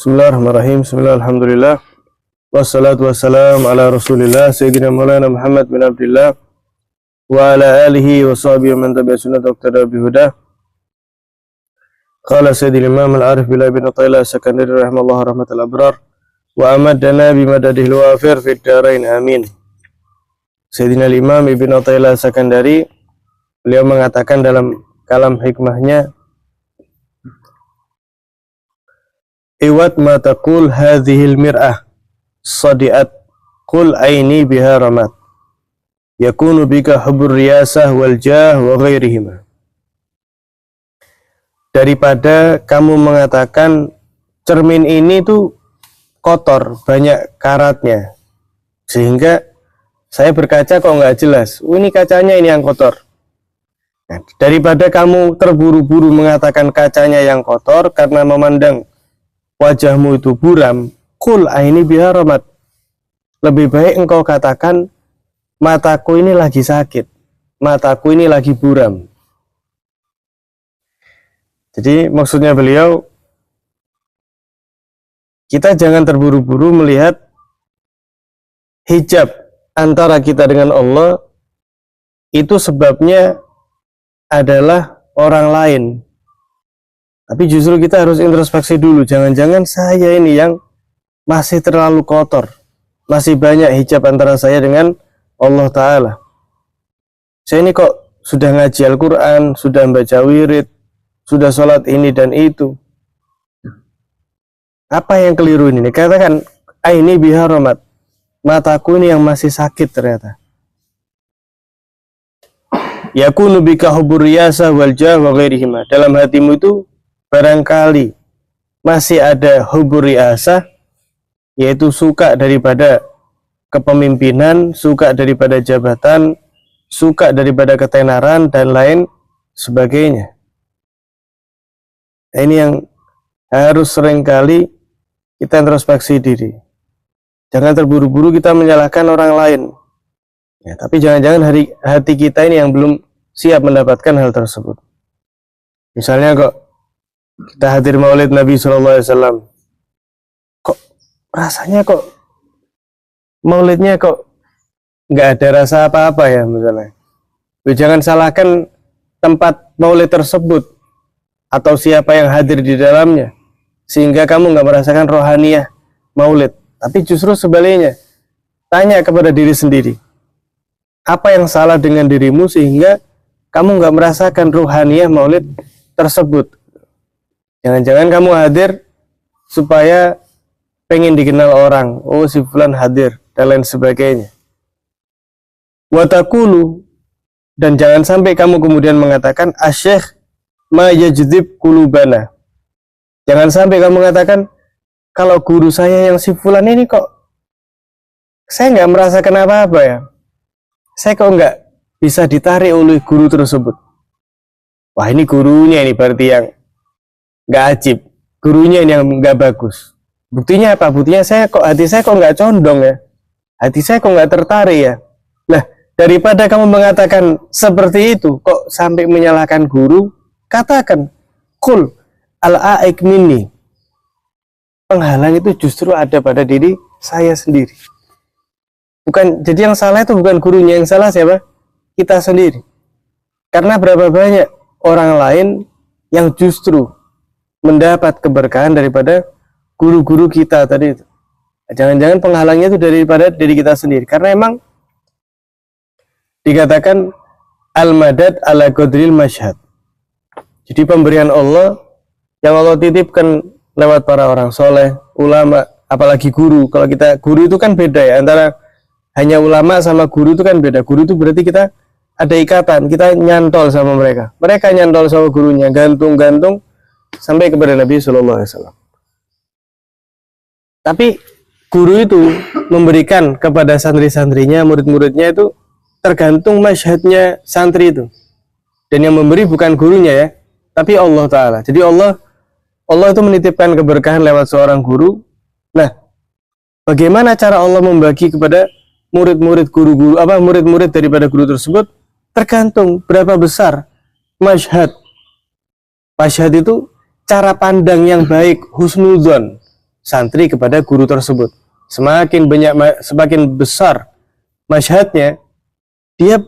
Bismillahirrahmanirrahim. Bismillahirrahmanirrahim. Wassalatu wassalamu ala Rasulillah Sayyidina Maulana Muhammad bin Abdullah wa ala alihi wa sahbihi man tabi'a sunnah waqtada bihuda. Qala Sayyidil Imam Al-Arif Billah bin Athaillah Sakandari rahimallahu rahmatal abrar wa amadana bimadadihil wafir fid darain amin. Sayyidina Imam Ibn Athaillah Sakandari, beliau mengatakan dalam kalam hikmahnya, iwat ma taqul hadhil mir'ah sadiat qul aini biha ramat yakunu bika hubur riyasah wal jah wa ghairihima. Daripada kamu mengatakan cermin ini tuh kotor, banyak karatnya, sehingga saya berkaca kok nggak jelas, ini kacanya ini yang kotor. Nah, daripada kamu terburu-buru mengatakan kacanya yang kotor karena memandang wajahmu itu buram, qul aini biha ramat, lebih baik engkau katakan mataku ini lagi sakit, mataku ini lagi buram. Jadi maksudnya beliau, kita jangan terburu-buru melihat hijab antara kita dengan Allah itu sebabnya adalah orang lain. Tapi justru kita harus introspeksi dulu, jangan-jangan saya ini yang masih terlalu kotor, masih banyak hijab antara saya dengan Allah Ta'ala. Saya ini kok sudah ngaji Al-Quran, sudah membaca wirid, sudah sholat ini dan itu. Apa yang keliru ini? Katakan, aini biha ramat, mataku ini yang masih sakit ternyata. Yakunu bika hubur riyasah wal jah wa ghairihima. Dalam hatimu itu barangkali masih ada hubur riyasah, yaitu suka daripada kepemimpinan, suka daripada jabatan, suka daripada ketenaran dan lain sebagainya. Ini yang harus seringkali kita introspeksi diri. Jangan terburu-buru kita menyalahkan orang lain. Ya, tapi jangan-jangan hati kita ini yang belum siap mendapatkan hal tersebut. Misalnya kok kita hadir maulid Nabi SAW, kok rasanya kok maulidnya kok nggak ada rasa apa-apa ya misalnya. Jangan salahkan tempat maulid tersebut atau siapa yang hadir di dalamnya sehingga kamu nggak merasakan rohaniyah maulid. Tapi justru sebaliknya, tanya kepada diri sendiri, apa yang salah dengan dirimu sehingga kamu nggak merasakan rohaniyah maulid tersebut. Jangan-jangan kamu hadir supaya pengen dikenal orang, oh si fulan hadir dan lain sebagainya. Watakulu, dan jangan sampai kamu kemudian mengatakan asyikh ma yajdib kulubana. Jangan sampai kamu mengatakan, kalau guru saya yang si fulan ini kok saya nggak merasakan apa-apa ya, saya kok nggak bisa ditarik oleh guru tersebut. Wah, ini gurunya ini berarti yang nggak ajib, gurunya ini yang nggak bagus. Buktinya apa? Buktinya hati saya kok nggak condong ya, hati saya kok nggak tertarik ya. Nah, daripada kamu mengatakan seperti itu, kok sampai menyalahkan guru, katakan qul al-aik minni, penghalang itu justru ada pada diri saya sendiri. Bukan, jadi yang salah itu bukan gurunya, yang salah siapa? Kita sendiri. Karena berapa banyak orang lain yang justru mendapat keberkahan daripada guru-guru kita tadi itu. Jangan-jangan penghalangnya itu daripada diri kita sendiri. Karena emang dikatakan al-madad ala qadril masyhad. Jadi pemberian Allah yang Allah titipkan lewat para orang soleh, ulama, apalagi guru. Kalau kita guru itu kan beda ya, antara hanya ulama sama guru itu kan beda. Guru itu berarti kita ada ikatan, kita nyantol sama mereka. Mereka nyantol sama gurunya, gantung-gantung sampai kepada Nabi SAW. Tapi guru itu memberikan kepada santri-santrinya, murid-muridnya itu tergantung masyhadnya santri itu. Dan yang memberi bukan gurunya ya, tapi Allah Ta'ala. Jadi Allah itu menitipkan keberkahan lewat seorang guru. Nah, bagaimana cara Allah membagi kepada murid-murid guru-guru, murid-murid daripada guru tersebut? Tergantung berapa besar masyhad. Masyhad itu cara pandang yang baik, husnudzon, santri kepada guru tersebut. Semakin banyak, semakin besar masyhadnya, dia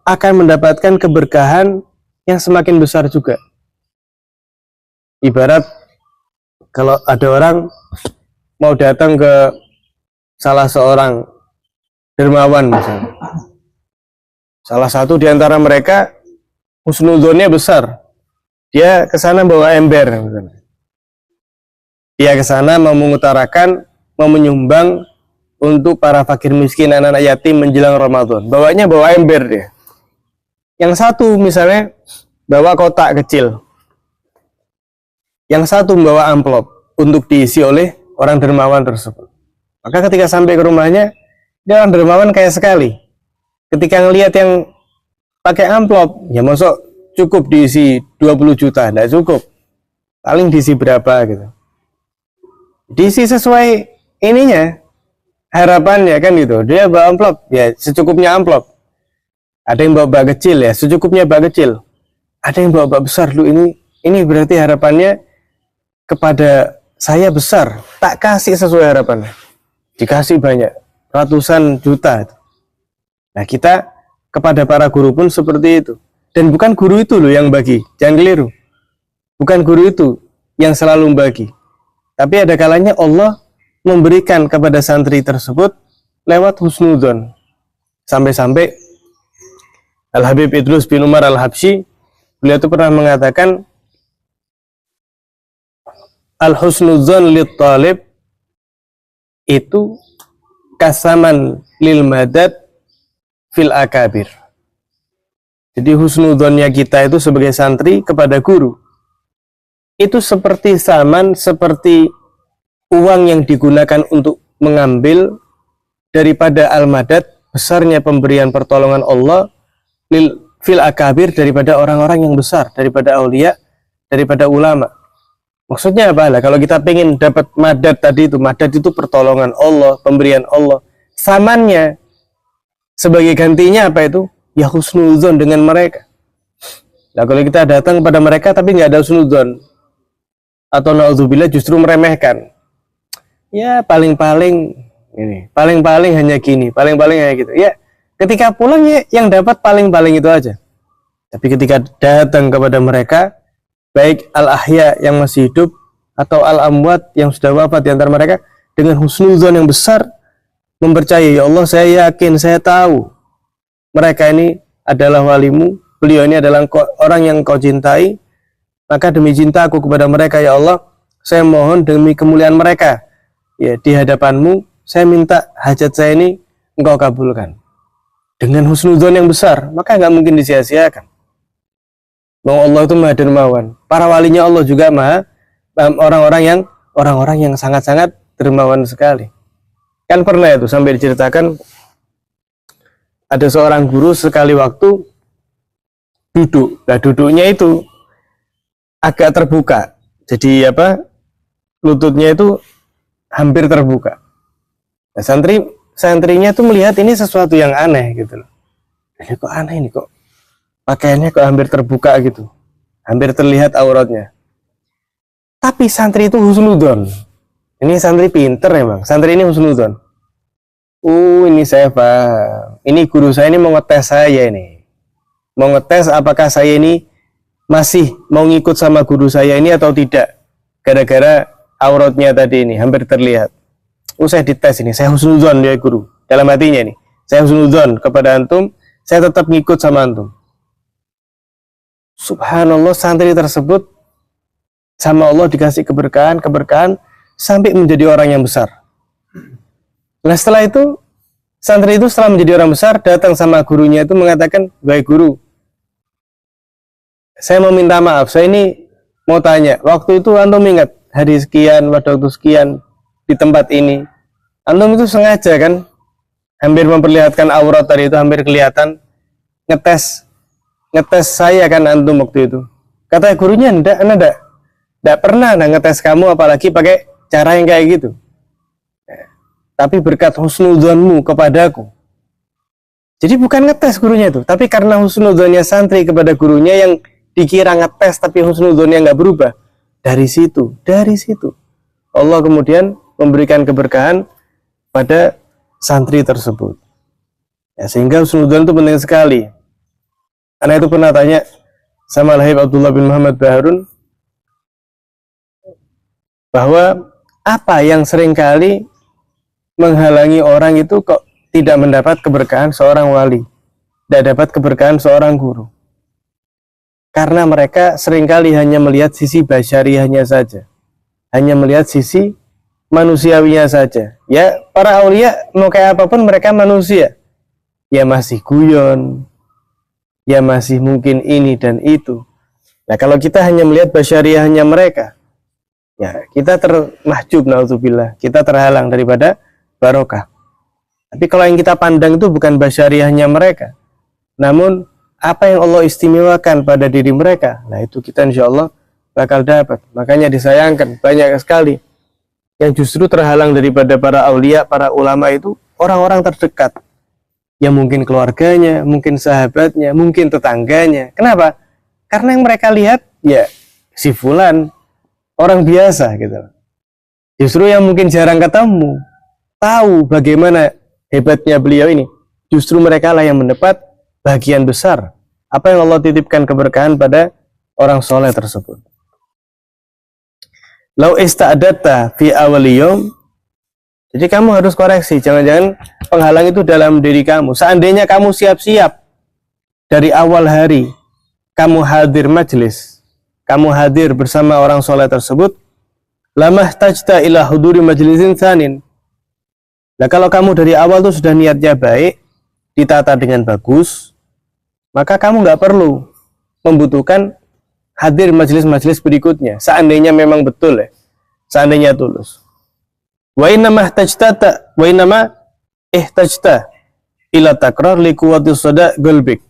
akan mendapatkan keberkahan yang semakin besar juga. Ibarat kalau ada orang mau datang ke salah seorang dermawan misalnya, salah satu di antara mereka husnudzonnya besar, dia ke sana bawa ember misalnya. Dia ke sana mau mengutarakan, mau menyumbang untuk para fakir miskin, anak-anak yatim menjelang Ramadan. Bawanya bawa ember dia. Yang satu misalnya bawa kotak kecil. Yang satu membawa amplop untuk diisi oleh orang dermawan tersebut. Maka ketika sampai ke rumahnya, dia orang dermawan kaya sekali. Ketika ngelihat yang pakai amplop, ya masuk cukup diisi 20 juta, enggak cukup. Paling diisi berapa gitu. Diisi sesuai ininya, harapannya kan gitu. Dia bawa amplop, ya secukupnya amplop. Ada yang bawa bak kecil, ya secukupnya bak kecil. Ada yang bawa bak besar. Lu ini berarti harapannya kepada saya besar. Tak kasih sesuai harapannya. Dikasih banyak, ratusan juta. Nah, kita kepada para guru pun seperti itu. Dan bukan guru itu loh yang bagi, jangan keliru. Bukan guru itu yang selalu bagi. Tapi ada kalanya Allah memberikan kepada santri tersebut lewat husnudzon. Sampai-sampai Al-Habib Idrus bin Umar Al-Habsyi, beliau itu pernah mengatakan, al-husnudzon lit talib itu kasaman lil madad fil akabir. Jadi husnudzonnya kita itu sebagai santri kepada guru itu seperti saman, seperti uang yang digunakan untuk mengambil daripada al-madad, besarnya pemberian pertolongan Allah fil akabir, daripada orang-orang yang besar, daripada aulia, daripada ulama. Maksudnya apa lah? Kalau kita pengen dapat madad tadi itu, madad itu pertolongan Allah, pemberian Allah. Samannya sebagai gantinya apa itu? Ya husnudzon dengan mereka. Nah, kalau kita datang kepada mereka tapi nggak ada husnudzon, atau naudzubillah justru meremehkan, ya paling-paling ini, paling-paling hanya gini, paling-paling hanya gitu. Ya, ketika pulang ya yang dapat paling-paling itu aja. Tapi ketika datang kepada mereka, baik al-ahya yang masih hidup atau al-amwat yang sudah wafat di antara mereka, dengan husnudzon yang besar, mempercayai, ya Allah, saya yakin, saya tahu mereka ini adalah walimu, beliau ini adalah orang yang kau cintai, maka demi cintaku kepada mereka, ya Allah, saya mohon demi kemuliaan mereka, ya di hadapanmu, saya minta hajat saya ini engkau kabulkan. Dengan husnudzon yang besar, maka nggak mungkin disia-siakan. Bahwa Allah itu maha dermawan. Para walinya Allah juga maha, orang-orang yang sangat-sangat dermawan sekali. Kan pernah itu sampai diceritakan, ada seorang guru sekali waktu duduk. Nah, duduknya itu agak terbuka, jadi lututnya itu hampir terbuka. Nah, santrinya tuh melihat ini sesuatu yang aneh gitu loh. Ini kok aneh, ini kok pakaiannya kok hampir terbuka gitu, hampir terlihat auratnya. Tapi santri itu husnudzon. Ini santri pinter emang. Santri ini husnudzon. Ini saya paham. Ini guru saya ini mau ngetes saya ini. Mau ngetes apakah saya ini masih mau ngikut sama guru saya ini atau tidak, gara-gara auratnya tadi ini hampir terlihat. Saya dites ini, saya husnudzon ya guru, dalam hatinya ini, saya husnudzon kepada antum, saya tetap ngikut sama antum. Subhanallah, santri tersebut sama Allah dikasih keberkahan sampai menjadi orang yang besar. Nah, setelah itu santri itu setelah menjadi orang besar datang sama gurunya itu mengatakan, baik guru, saya mau minta maaf, saya ini mau tanya, waktu itu antum ingat hari sekian, pada waktu sekian di tempat ini, antum itu sengaja kan hampir memperlihatkan aurat tadi itu, hampir kelihatan, ngetes saya kan antum waktu itu. Kata gurunya, enggak pernah ngetes kamu, apalagi pakai cara yang kayak gitu. Tapi berkat husnudzonmu kepadaku. Jadi bukan ngetes gurunya itu, tapi karena husnudzonnya santri kepada gurunya yang dikira ngetes tapi husnudzonnya nggak berubah. Dari situ Allah kemudian memberikan keberkahan pada santri tersebut. Ya, sehingga husnudzon itu penting sekali. Anak itu pernah tanya sama Al-Habib Abdullah bin Muhammad Baharun bahwa apa yang seringkali menghalangi orang itu kok tidak mendapat keberkahan seorang wali, tidak dapat keberkahan seorang guru. Karena mereka seringkali hanya melihat sisi basyariahnya saja, hanya melihat sisi manusiawinya saja. Ya, para aulia mau kayak apapun mereka manusia. Ya masih guyon, ya masih mungkin ini dan itu. Nah, kalau kita hanya melihat basyariahnya mereka, ya kita termahjub, naudzubillah, kita terhalang daripada barokah. Tapi kalau yang kita pandang itu bukan basyariahnya mereka, namun apa yang Allah istimewakan pada diri mereka, nah itu kita insya Allah bakal dapat. Makanya disayangkan banyak sekali yang justru terhalang daripada para aulia, para ulama itu orang-orang terdekat, yang mungkin keluarganya, mungkin sahabatnya, mungkin tetangganya. Kenapa? Karena yang mereka lihat ya si fulan orang biasa gitu. Justru yang mungkin jarang ketemu, tahu bagaimana hebatnya beliau ini, justru mereka lah yang mendapat bagian besar apa yang Allah titipkan keberkahan pada orang soleh tersebut. Lau ista'adatta fi awaliyum, jadi kamu harus koreksi, jangan-jangan penghalang itu dalam diri kamu. Seandainya kamu siap-siap dari awal hari, kamu hadir majelis, kamu hadir bersama orang soleh tersebut, lamah tajta ila huduri majlisin sanin. Nah, kalau kamu dari awal tuh sudah niatnya baik, ditata dengan bagus, maka kamu nggak perlu membutuhkan hadir majelis-majelis berikutnya. Seandainya memang betul ya, seandainya tulus. Wa innama ihtajta ila takrar li quwwati sada qalbik.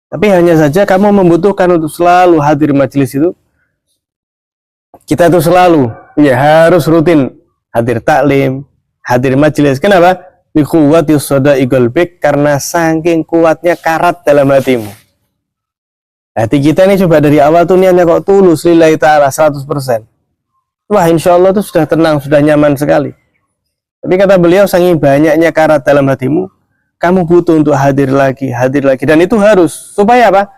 Tapi hanya saja kamu membutuhkan untuk selalu hadir majelis itu. Kita itu selalu ya harus rutin hadir taklim, hadir majelis. Kenapa? Li quwwati sada qalbik, karena saking kuatnya karat dalam hatimu. Hati kita ini coba dari awal tuh niatnya kok tulus lillahi ta'ala 100%. Wah, insya Allah itu sudah tenang, sudah nyaman sekali. Tapi kata beliau, saking banyaknya karat dalam hatimu, kamu butuh untuk hadir lagi. Dan itu harus, supaya apa?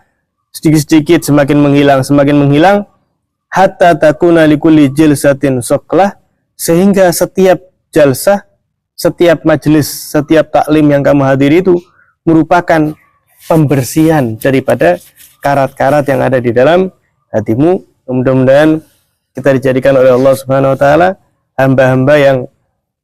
Sedikit-sedikit semakin menghilang, hatta takuna likulli jilsatin soklah, sehingga setiap jalsah, setiap majelis, setiap taklim yang kamu hadiri itu merupakan pembersihan daripada karat-karat yang ada di dalam hatimu. Mudah-mudahan kita dijadikan oleh Allah Subhanahu wa taala hamba-hamba yang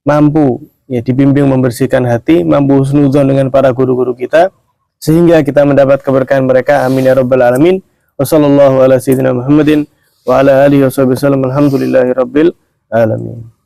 mampu ya dibimbing membersihkan hati, mampu husnudzon dengan para guru-guru kita, sehingga kita mendapat keberkahan mereka. Amin ya rabbal alamin. Wassallallahu ala sayyidina Muhammadin wa ala alihi wasallam. Alhamdulillahi rabbil alamin.